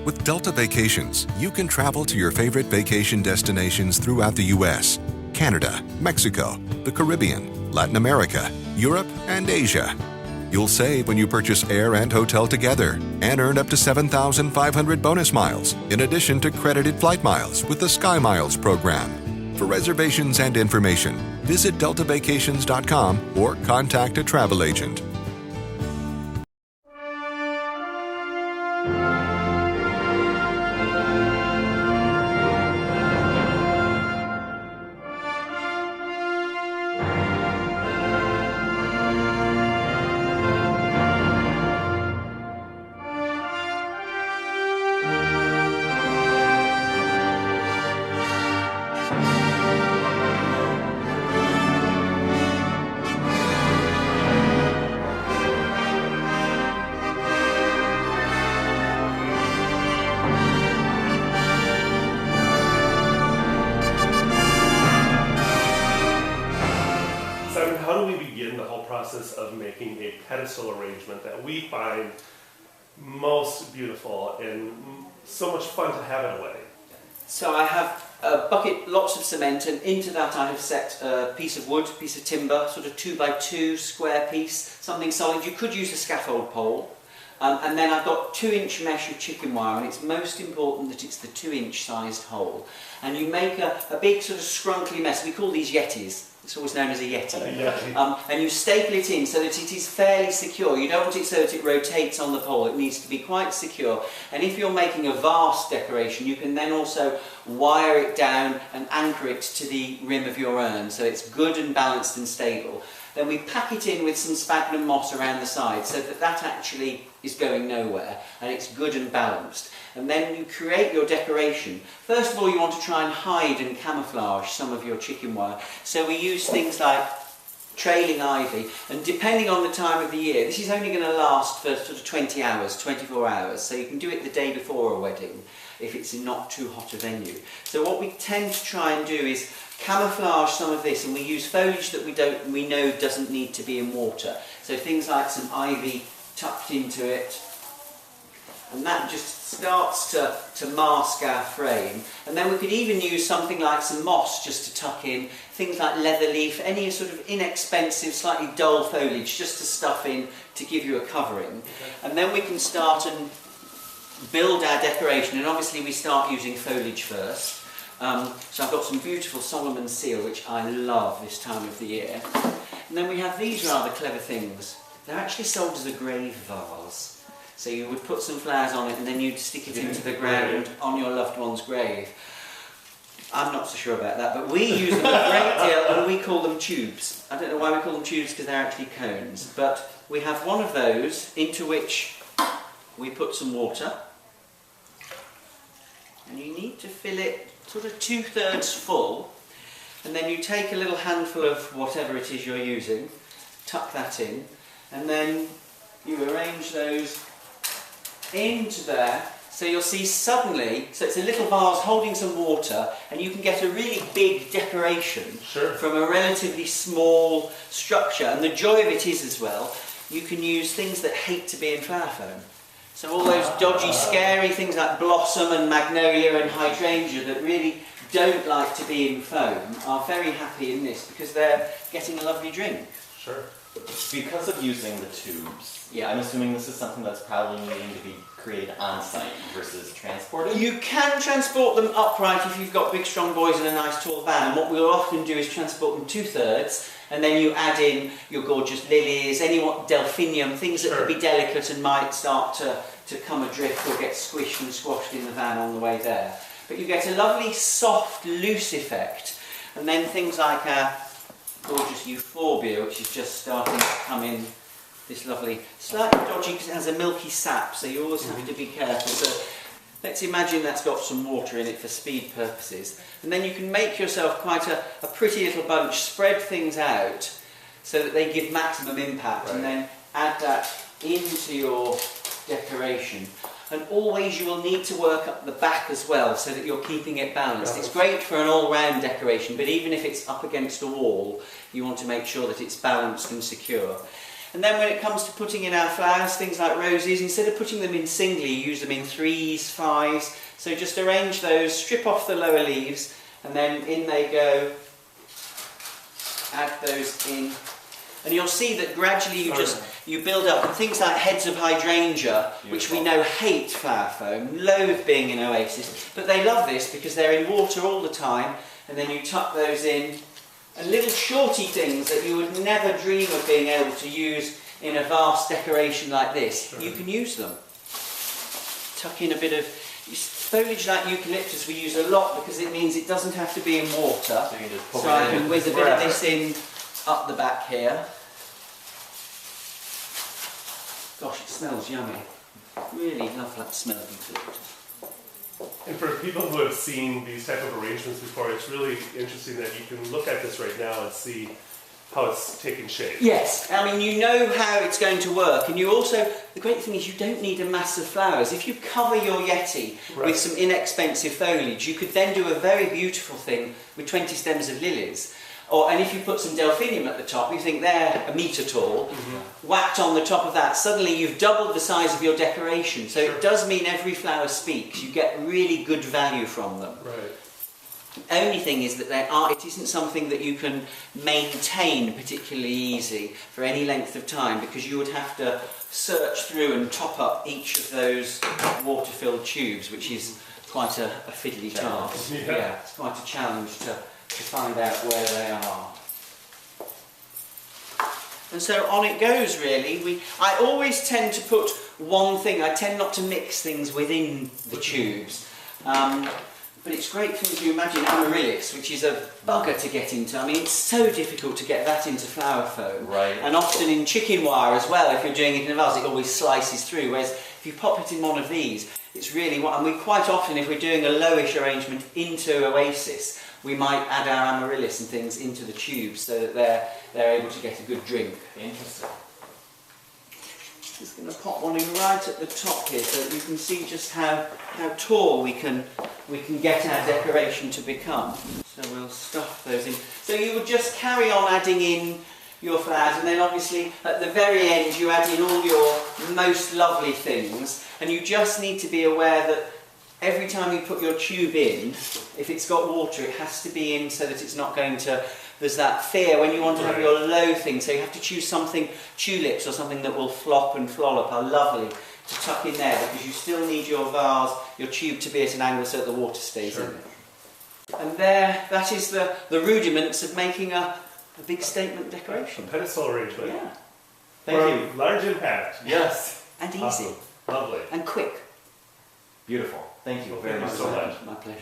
With Delta Vacations, you can travel to your favorite vacation destinations throughout the U.S., Canada, Mexico, the Caribbean, Latin America, Europe, and Asia. You'll save when you purchase air and hotel together and earn up to 7,500 bonus miles, in addition to credited flight miles with the Sky Miles program. For reservations and information, visit deltavacations.com or contact a travel agent. Of making a pedestal arrangement that we find most beautiful and so much fun to have at a wedding. So I have a bucket, lots of cement, and into that I have set a piece of wood, piece of timber, sort of 2x2 square piece, something solid. You could use a scaffold pole. And then I've got 2-inch mesh of chicken wire, and it's most important that it's the 2-inch sized hole. And you make a big sort of scrunkly mess. We call these yetis. It's always known as a yeti. And you staple it in so that it is fairly secure. You don't want it so that it rotates on the pole. It needs to be quite secure. And if you're making a vast decoration, you can then also wire it down and anchor it to the rim of your urn, so it's good and balanced and stable. Then we pack it in with some sphagnum moss around the side so that that actually is going nowhere and it's good and balanced. And then you create your decoration. First of all, you want to try and hide and camouflage some of your chicken wire. So we use things like trailing ivy, and depending on the time of the year, this is only going to last for sort of 20 hours, 24 hours. So you can do it the day before a wedding if it's in not too hot a venue. So what we tend to try and do is camouflage some of this, and we use foliage that we know doesn't need to be in water. So things like some ivy tucked into it, and that just starts to mask our frame. And then we could even use something like some moss just to tuck in, things like leather leaf, any sort of inexpensive, slightly dull foliage just to stuff in to give you a covering. Okay. And then we can start and build our decoration, and obviously we start using foliage first. So I've got some beautiful Solomon seal, which I love this time of the year. And then we have these rather clever things. They're actually sold as a grave vase. So you would put some flowers on it and then you'd stick it into the ground on your loved one's grave. I'm not so sure about that, but we use them a great deal, and we call them tubes. I don't know why we call them tubes, because they're actually cones. But we have one of those into which we put some water. And you need to fill it sort of 2/3 full. And then you take a little handful of whatever it is you're using, tuck that in, and then you arrange those into there. So you'll see suddenly, so it's a little vase holding some water, and you can get a really big decoration from a relatively small structure. And the joy of it is as well, you can use things that hate to be in flower foam. So all those dodgy, scary things like blossom and magnolia and hydrangea that really don't like to be in foam are very happy in this, because they're getting a lovely drink. Sure. Because of using the tubes, I'm assuming this is something that's probably needing to be created on-site versus transported? You can transport them upright if you've got big strong boys in a nice tall van, and what we'll often do is transport them 2/3, and then you add in your gorgeous lilies, delphinium, things that could be delicate and might start to come adrift or get squished and squashed in the van on the way there. But you get a lovely soft, loose effect, and then things like our gorgeous euphorbia, which is just starting to come in, this lovely, slightly dodgy because it has a milky sap, so you always have to be careful. So let's imagine that's got some water in it for speed purposes. And then you can make yourself quite a pretty little bunch, spread things out so that they give maximum impact, and then add that into your decoration. And always you will need to work up the back as well, so that you're keeping it balanced. It's great for an all-round decoration, but even if it's up against a wall, you want to make sure that it's balanced and secure. And then when it comes to putting in our flowers, things like roses, instead of putting them in singly, you use them in 3s, 5s. So just arrange those, strip off the lower leaves, and then in they go. Add those in. And you'll see that gradually you build up. And things like heads of hydrangea, which we know hate flower foam, loathe being in oasis, but they love this because they're in water all the time, and then you tuck those in. And little shorty things that you would never dream of being able to use in a vast decoration like this, you can use them. Tuck in a bit of foliage like eucalyptus we use a lot because it means it doesn't have to be in water. So I can whiz a bit of this in up the back here. Gosh, it smells yummy. Really love that smell of eucalyptus. And for people who have seen these type of arrangements before, it's really interesting that you can look at this right now and see how it's taking shape. Yes, I mean, you know how it's going to work, and you also, the great thing is you don't need a mass of flowers. If you cover your Yeti with some inexpensive foliage, you could then do a very beautiful thing with 20 stems of lilies. And if you put some delphinium at the top, you think they're a metre tall, whacked on the top of that, suddenly you've doubled the size of your decoration. So it does mean every flower speaks. You get really good value from them. Right. The only thing is that it isn't something that you can maintain particularly easy for any length of time, because you would have to search through and top up each of those water-filled tubes, which is quite a fiddly task. Yeah, it's quite a challenge to find out where they are. And so on it goes, really. I always tend to put one thing. I tend not to mix things within the tubes. But it's great things you imagine amaryllis, which is a bugger to get into. I mean, it's so difficult to get that into flower foam. Right. And often in chicken wire as well, if you're doing it in a vase, it always slices through. Whereas if you pop it in one of these, it's really and we quite often, if we're doing a lowish arrangement into oasis, we might add our amaryllis and things into the tubes so that they're able to get a good drink. Interesting. Just going to pop one in right at the top here so that you can see just how tall we can get our decoration to become. So we'll stuff those in. So you would just carry on adding in your flowers, and then obviously at the very end you add in all your most lovely things, and you just need to be aware that every time you put your tube in, if it's got water, it has to be in so that it's not going to. There's that fear when you want to have your low thing, so you have to choose something, tulips or something that will flop and flollop are lovely to tuck in there, because you still need your vase, your tube to be at an angle so that the water stays in it. And that is the rudiments of making a big statement decoration. A pedestal arrangement. Yeah. Thank you. Large impact. Yes. And easy. Awesome. Lovely. And quick. Beautiful. Thank you very Thank much. you so much. My pleasure.